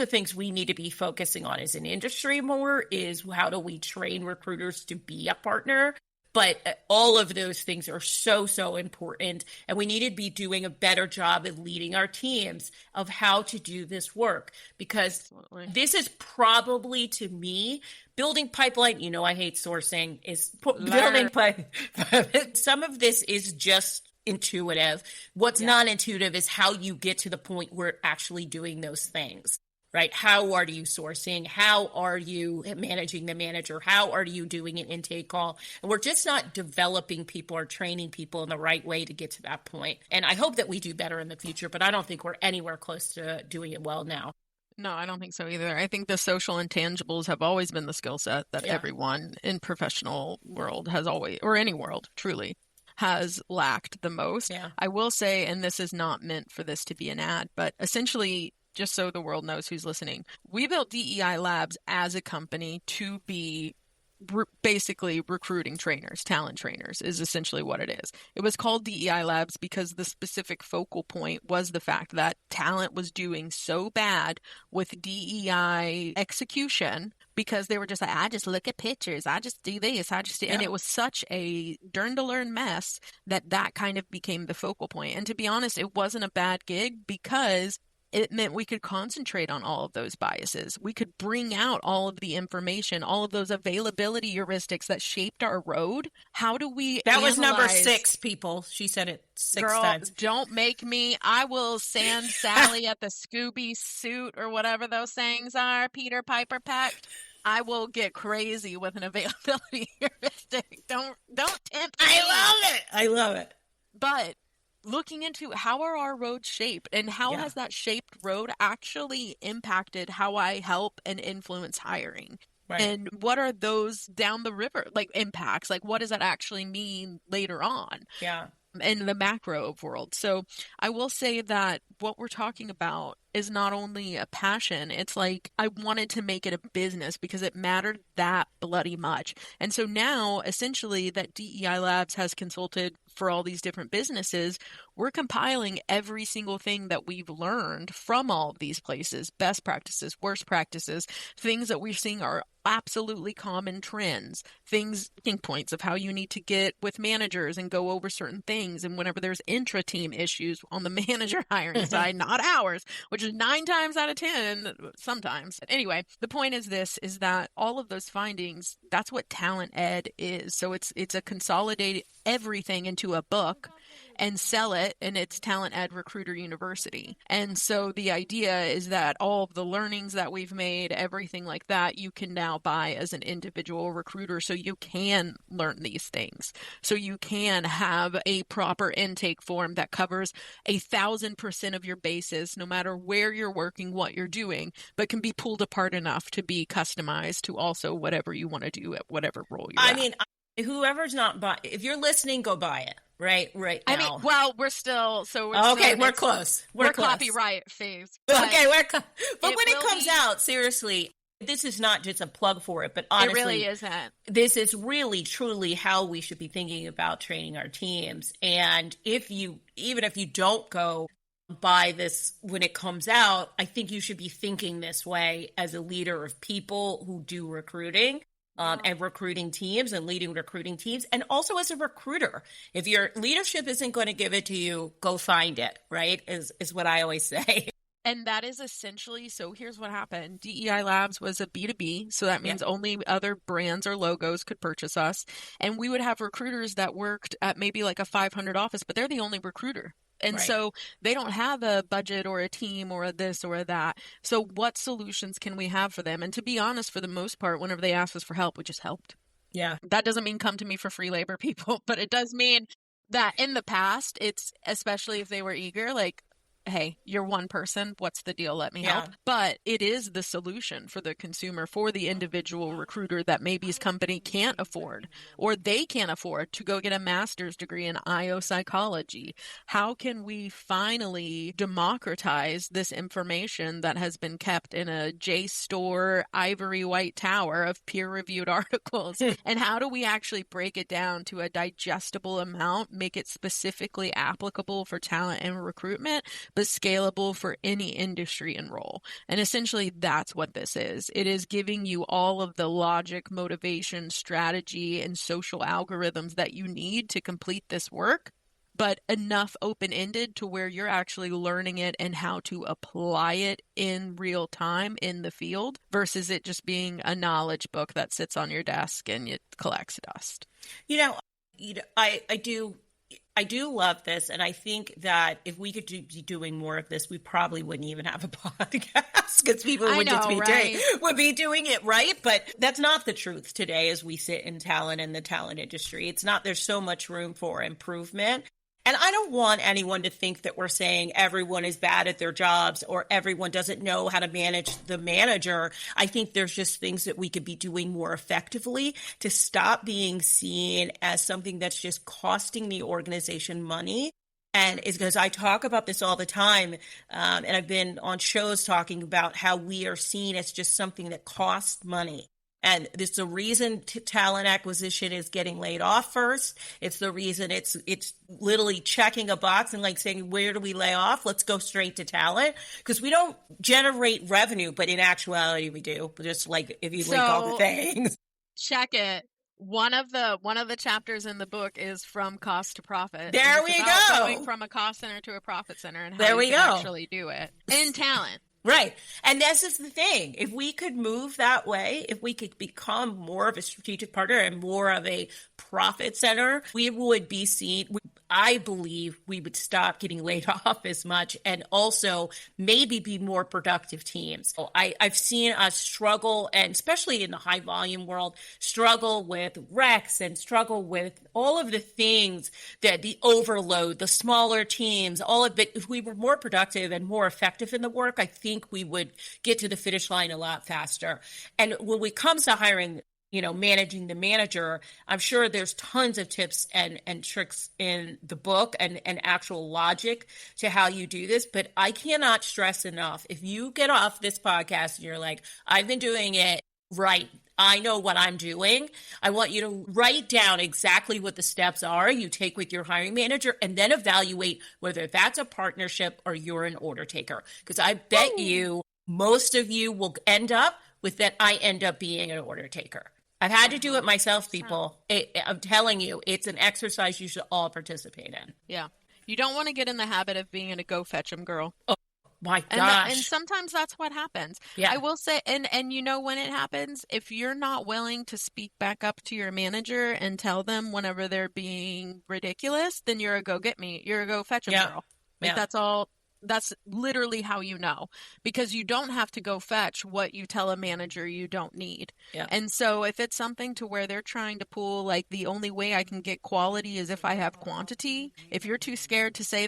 things we need to be focusing on as an industry more, is how do we train recruiters to be a partner? But all of those things are so, so important. And we need to be doing a better job at leading our teams of how to do this work. Because this is probably, to me, building pipeline. I hate sourcing, is building pipeline. Some of this is just intuitive. What's not intuitive is how you get to the point where actually doing those things, right? How are you sourcing? How are you managing the manager? How are you doing an intake call? And we're just not developing people or training people in the right way to get to that point. And I hope that we do better in the future, but I don't think we're anywhere close to doing it well now. No, I don't think so either. I think the social intangibles have always been the skill set that everyone in professional world has always, or any world, truly, has lacked the most. Yeah. I will say, and this is not meant for this to be an ad, but essentially, just so the world knows who's listening, we built DEI Labs as a company to be basically recruiting trainers, talent trainers is essentially what it is. It was called DEI Labs because the specific focal point was the fact that talent was doing so bad with DEI execution because they were just like, I just look at pictures, I just do this, I just do, and it was such a darn to learn mess that kind of became the focal point. And to be honest, it wasn't a bad gig because it meant we could concentrate on all of those biases. We could bring out all of the information, all of those availability heuristics that shaped our road. How do we That was number 6, people. She said it 6 times. Don't make me. I will sand Sally at the Scooby suit or whatever those sayings are, Peter Piper packed. I will get crazy with an availability heuristic. Don't tempt me. I love it. But looking into how are our roads shaped and how has that shaped road actually impacted how I help and influence hiring? Right. And what are those down the river, like impacts? Like what does that actually mean later on? Yeah. In the macro world. So I will say that what we're talking about is not only a passion, it's like I wanted to make it a business because it mattered that bloody much. And so now essentially that DEI Labs has consulted for all these different businesses, we're compiling every single thing that we've learned from all of these places, best practices, worst practices, things that we're seeing are absolutely common trends, things, thinking points of how you need to get with managers and go over certain things. And whenever there's intra-team issues on the manager hiring side, not ours, which is 9 times out of 10 sometimes. Anyway, the point is this, is that all of those findings, that's what talent ed is. So it's a consolidated everything into a book and sell it, and it's Talent Ed Recruiter University. And so the idea is that all of the learnings that we've made, everything like that, you can now buy as an individual recruiter so you can learn these things. So you can have a proper intake form that covers 1,000% of your bases, no matter where you're working, what you're doing, but can be pulled apart enough to be customized to also whatever you want to do at whatever role you're at. I mean, whoever's not buying, if you're listening, go buy it. Right now. I mean, well, we're still, so we're okay, still, we're close. We're close. Copyright phase. Okay, but when it comes out, seriously, this is not just a plug for it, but honestly, it really isn't. This is really, truly how we should be thinking about training our teams. And even if you don't go buy this when it comes out, I think you should be thinking this way as a leader of people who do recruiting. And recruiting teams and leading recruiting teams, and also as a recruiter. If your leadership isn't going to give it to you, go find it, right? Is what I always say. And that is essentially, so here's what happened. DEI Labs was a B2B, so that means only other brands or logos could purchase us. And we would have recruiters that worked at maybe like a 500 office, but they're the only recruiter. And so they don't have a budget or a team or a this or a that. So what solutions can we have for them? And to be honest, for the most part, whenever they asked us for help, we just helped. Yeah. That doesn't mean come to me for free labor, people, but it does mean that in the past, it's especially if they were eager, like, hey, you're one person. What's the deal? Let me help. But it is the solution for the consumer, for the individual recruiter that maybe his company can't afford, or they can't afford to go get a master's degree in IO psychology. How can we finally democratize this information that has been kept in a JSTOR ivory white tower of peer-reviewed articles? And how do we actually break it down to a digestible amount, make it specifically applicable for talent and recruitment, but scalable for any industry and role? And essentially that's what this is. It is giving you all of the logic, motivation, strategy, and social algorithms that you need to complete this work, but enough open-ended to where you're actually learning it and how to apply it in real time in the field versus it just being a knowledge book that sits on your desk and it collects dust. I do love this, and I think that if we could be doing more of this, we probably wouldn't even have a podcast because people would be doing it, right? But that's not the truth today as we sit in talent and the talent industry. It's not. There's so much room for improvement. And I don't want anyone to think that we're saying everyone is bad at their jobs or everyone doesn't know how to manage the manager. I think there's just things that we could be doing more effectively to stop being seen as something that's just costing the organization money. And it's because I talk about this all the time, and I've been on shows talking about how we are seen as just something that costs money. And it's the reason talent acquisition is getting laid off first. It's the reason it's literally checking a box and like saying, where do we lay off? Let's go straight to talent, because we don't generate revenue, but in actuality we do. Just like if you link all the things. Check it. One of the chapters in the book is from cost to profit. There we go. Going from a cost center to a profit center and how there you can actually do it in talent. Right. And this is the thing. If we could move that way, if we could become more of a strategic partner and more of a profit center, we would be seen. I believe we would stop getting laid off as much and also maybe be more productive teams. So I've seen us struggle, and especially in the high volume world, struggle with recs and struggle with all of the things that the overload, the smaller teams, all of it. If we were more productive and more effective in the work, I think we would get to the finish line a lot faster. And when it comes to hiring, managing the manager, I'm sure there's tons of tips and tricks in the book and actual logic to how you do this. But I cannot stress enough, if you get off this podcast and you're like, I've been doing it right, I know what I'm doing, I want you to write down exactly what the steps are you take with your hiring manager and then evaluate whether that's a partnership or you're an order taker. Because I bet you most of you will end up with that I end up being an order taker. I've had to do it myself, people. I'm telling you, it's an exercise you should all participate in. Yeah. You don't want to get in the habit of being a go fetch 'em girl. Oh my gosh. And sometimes that's what happens. Yeah. I will say, and when it happens, if you're not willing to speak back up to your manager and tell them whenever they're being ridiculous, then you're a you're a go fetch 'em girl. That's all. That's literally how you know, because you don't have to go fetch what you tell a manager you don't need. Yeah. And so if it's something to where they're trying to pull, like, the only way I can get quality is if I have quantity, if you're too scared to say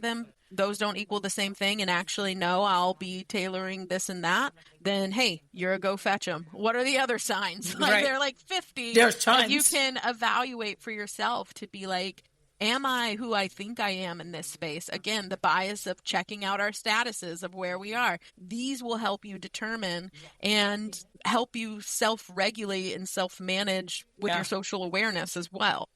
those don't equal the same thing and actually know I'll be tailoring this and that, then hey, you're a go fetch 'em. What are the other signs? Like, there are like 50. There's tons. That you can evaluate for yourself to be like, am I who I think I am in this space? Again, the bias of checking out our statuses of where we are. These will help you determine and help you self-regulate and self-manage with your social awareness as well.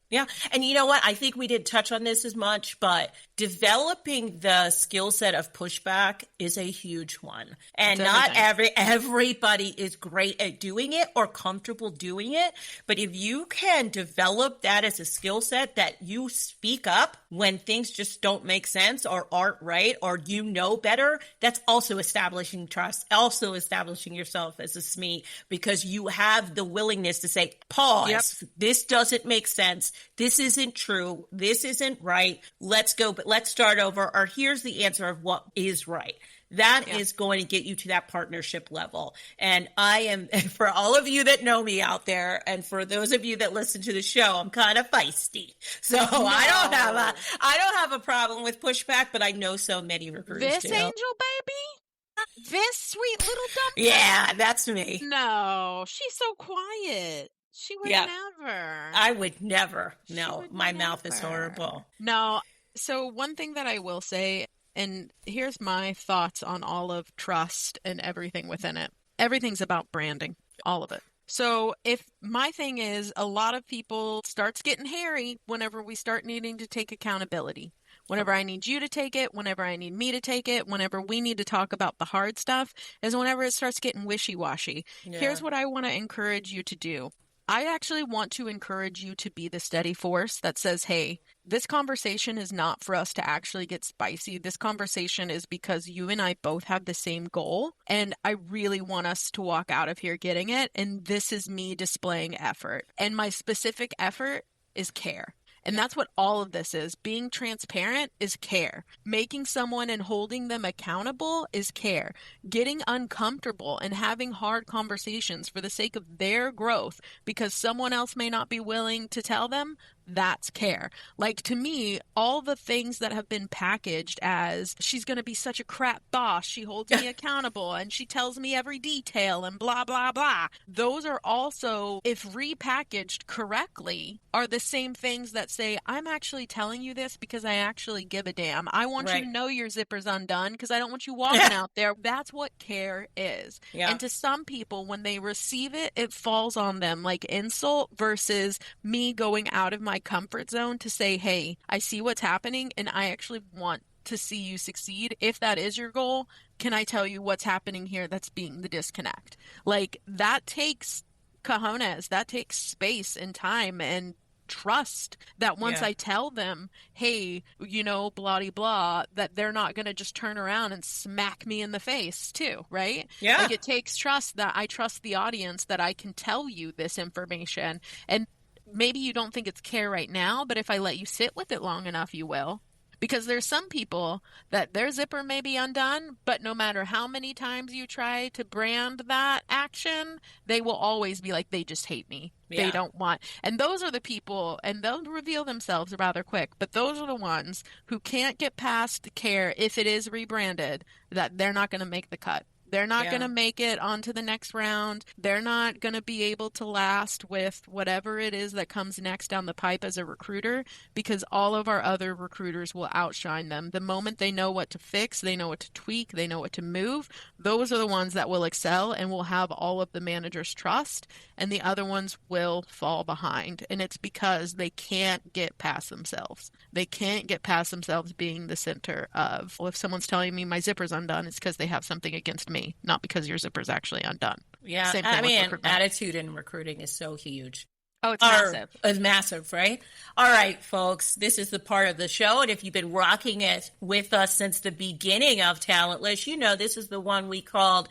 Yeah. And you know what? I think we didn't touch on this as much, but developing the skill set of pushback is a huge one. And not everybody is great at doing it or comfortable doing it. But if you can develop that as a skill set, that you speak up when things just don't make sense or aren't right, or you know better, that's also establishing trust, also establishing yourself as a SME, because you have the willingness to say, pause, this doesn't make sense. This isn't true. This isn't right. Let's go, but let's start over. Or here's the answer of what is right. That is going to get you to that partnership level. And I am, for all of you that know me out there, and for those of you that listen to the show, I'm kind of feisty. So I don't have a problem with pushback, but I know so many recruiters This do. angel baby? This sweet little duck? Yeah, that's me. No, she's so quiet. She would never. I would never. No, my mouth is horrible. No. So one thing that I will say, and here's my thoughts on all of trust and everything within it. Everything's about branding, all of it. So if my thing is, a lot of people starts getting hairy whenever we start needing to take accountability. Whenever I need you to take it, whenever I need me to take it, whenever we need to talk about the hard stuff, is whenever it starts getting wishy-washy. Yeah. Here's what I want to encourage you to do. I actually want to encourage you to be the steady force that says, hey, this conversation is not for us to actually get spicy. This conversation is because you and I both have the same goal, and I really want us to walk out of here getting it, and this is me displaying effort. And my specific effort is care. And that's what all of this is. Being transparent is care. Making someone and holding them accountable is care. Getting uncomfortable and having hard conversations for the sake of their growth, because someone else may not be willing to tell them, That's care. Like, to me, all the things that have been packaged as she's going to be such a crap boss, she holds me accountable and she tells me every detail and blah, blah, blah. Those are also, if repackaged correctly, are the same things that say, I'm actually telling you this because I actually give a damn. I want you to know your zipper's undone because I don't want you walking out there. That's what care is. Yeah. And to some people, when they receive it, it falls on them like insult versus me going out of my comfort zone to say, hey, I see what's happening and I actually want to see you succeed. If that is your goal, can I tell you what's happening here that's being the disconnect? Like, that takes cojones, that takes space and time and trust that once I tell them, hey, you know, blah, blah, that they're not going to just turn around and smack me in the face too, right? Yeah. Like, it takes trust that I trust the audience that I can tell you this information. And maybe you don't think it's care right now, but if I let you sit with it long enough, you will. Because there's some people that their zipper may be undone, but no matter how many times you try to brand that action, they will always be like, they just hate me. Yeah. They don't want. And those are the people, and they'll reveal themselves rather quick, but those are the ones who can't get past the care if it is rebranded, that they're not going to make the cut. They're not going to make it onto the next round. They're not going to be able to last with whatever it is that comes next down the pipe as a recruiter, because all of our other recruiters will outshine them. The moment they know what to fix, they know what to tweak, they know what to move, those are the ones that will excel and will have all of the manager's trust, and the other ones will fall behind. And it's because they can't get past themselves. They can't get past themselves being the center of, well, if someone's telling me my zipper's undone, it's because they have something against me, not because your zipper's actually undone. Yeah, Same thing I with mean, recruitment. attitude in recruiting is so huge. Oh, it's massive. It's massive, right? All right, folks, this is the part of the show, and if you've been rocking it with us since the beginning of Talentless, you know this is the one we called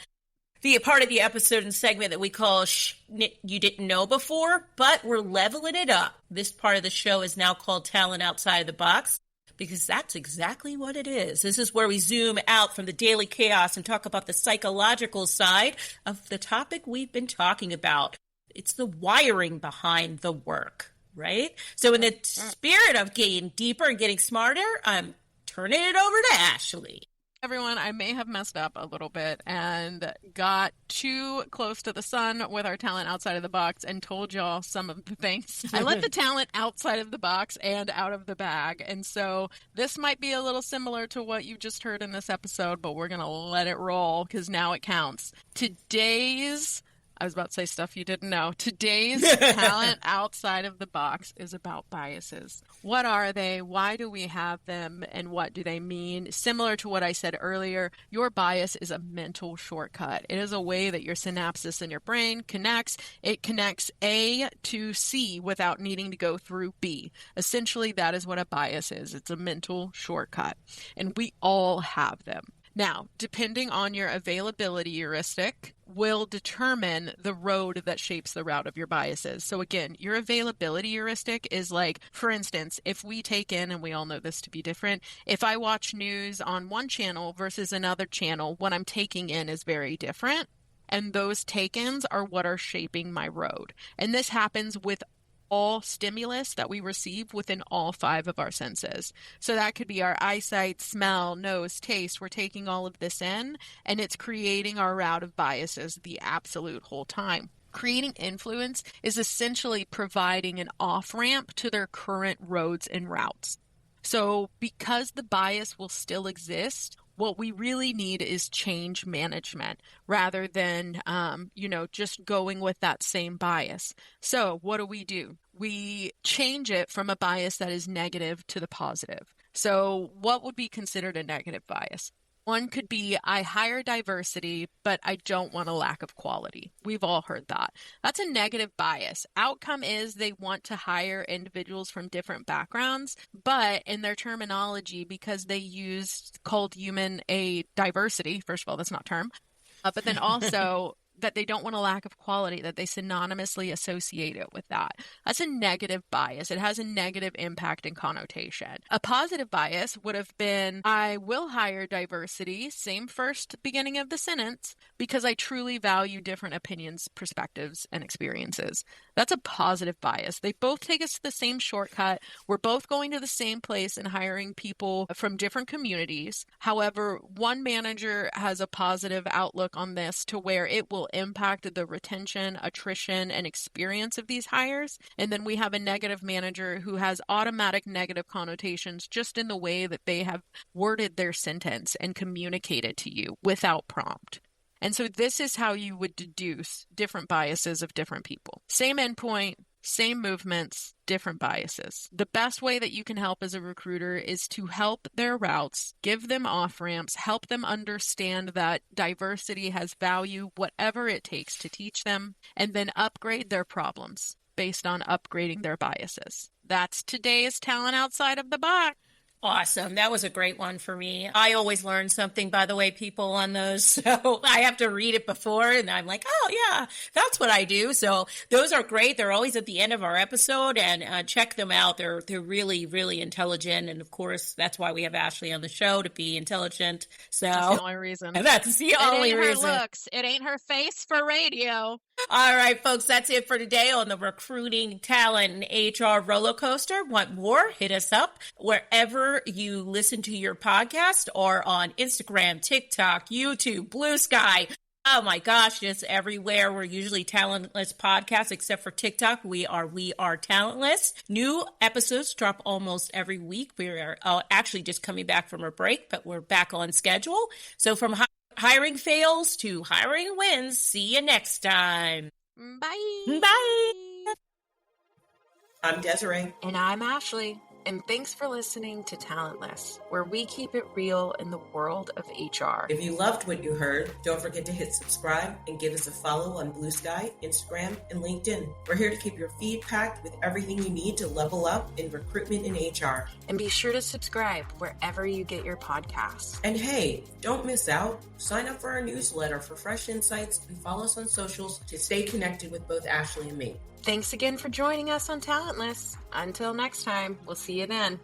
the part of the episode and segment that we call You Didn't Know Before, but we're leveling it up. This part of the show is now called Talent Outside the Box, because that's exactly what it is. This is where we zoom out from the daily chaos and talk about the psychological side of the topic we've been talking about. It's the wiring behind the work, right? So in the spirit of getting deeper and getting smarter, I'm turning it over to Ashley. Everyone, I may have messed up a little bit and got too close to the sun with our talent outside of the box and told y'all some of the things. I let the talent outside of the box and out of the bag. And so this might be a little similar to what you just heard in this episode, but we're going to let it roll because now it counts. I was about to say stuff you didn't know. Today's talent outside of the box is about biases. What are they? Why do we have them? And what do they mean? Similar to what I said earlier, your bias is a mental shortcut. It is a way that your synapses in your brain connects. It connects A to C without needing to go through B. Essentially, that is what a bias is. It's a mental shortcut. And we all have them. Now, depending on your availability heuristic will determine the road that shapes the route of your biases. So again, your availability heuristic is like, for instance, if we take in, and we all know this to be different, if I watch news on one channel versus another channel, what I'm taking in is very different. And those take-ins are what are shaping my road. And this happens with all stimulus that we receive within all 5 of our senses. So that could be our eyesight, smell, nose, taste. We're taking all of this in, and it's creating our route of biases the absolute whole time. Creating influence is essentially providing an off-ramp to their current roads and routes. So because the bias will still exist, what we really need is change management rather than, just going with that same bias. So what do? We change it from a bias that is negative to the positive. So what would be considered a negative bias? One could be, I hire diversity, but I don't want a lack of quality. We've all heard that. That's a negative bias. Outcome is they want to hire individuals from different backgrounds, but in their terminology, because they use called human a diversity, first of all, that's not a term, but then also that they don't want a lack of quality, that they synonymously associate it with that. That's a negative bias. It has a negative impact and connotation. A positive bias would have been, I will hire diversity, same first beginning of the sentence, because I truly value different opinions, perspectives, and experiences. That's a positive bias. They both take us to the same shortcut. We're both going to the same place and hiring people from different communities. However, one manager has a positive outlook on this to where it will impact the retention, attrition, and experience of these hires. And then we have a negative manager who has automatic negative connotations just in the way that they have worded their sentence and communicated to you without prompt. And so this is how you would deduce different biases of different people. Same endpoint, same movements, different biases. The best way that you can help as a recruiter is to help their routes, give them off-ramps, help them understand that diversity has value, whatever it takes to teach them, and then upgrade their problems based on upgrading their biases. That's today's Talent Outside of the Box. Awesome. That was a great one for me. I always learn something, by the way, people, on those. So I have to read it before and I'm like, oh yeah, that's what I do. So those are great. They're always at the end of our episode, and check them out. They're really, really intelligent. And of course, that's why we have Ashley on the show, to be intelligent. So that's the only reason. That's the only reason. It ain't her looks. It ain't her face for radio. All right, folks, that's it for today on the recruiting, talent, and HR roller coaster. Want more? Hit us up wherever you listen to your podcast, or on Instagram, TikTok, YouTube, Blue Sky. Oh my gosh, just everywhere. We're usually Talentless Podcast, except for TikTok. We are Talentless. New episodes drop almost every week. We are actually just coming back from a break, but we're back on schedule. So from hiring fails to hiring wins. See you next time. Bye. Bye. I'm Desiree. And I'm Ashley. And thanks for listening to Talentless, where we keep it real in the world of HR. If you loved what you heard, don't forget to hit subscribe and give us a follow on Blue Sky, Instagram, and LinkedIn. We're here to keep your feed packed with everything you need to level up in recruitment and HR. And be sure to subscribe wherever you get your podcasts. And hey, don't miss out. Sign up for our newsletter for fresh insights and follow us on socials to stay connected with both Ashley and me. Thanks again for joining us on Talentless. Until next time, we'll see you then.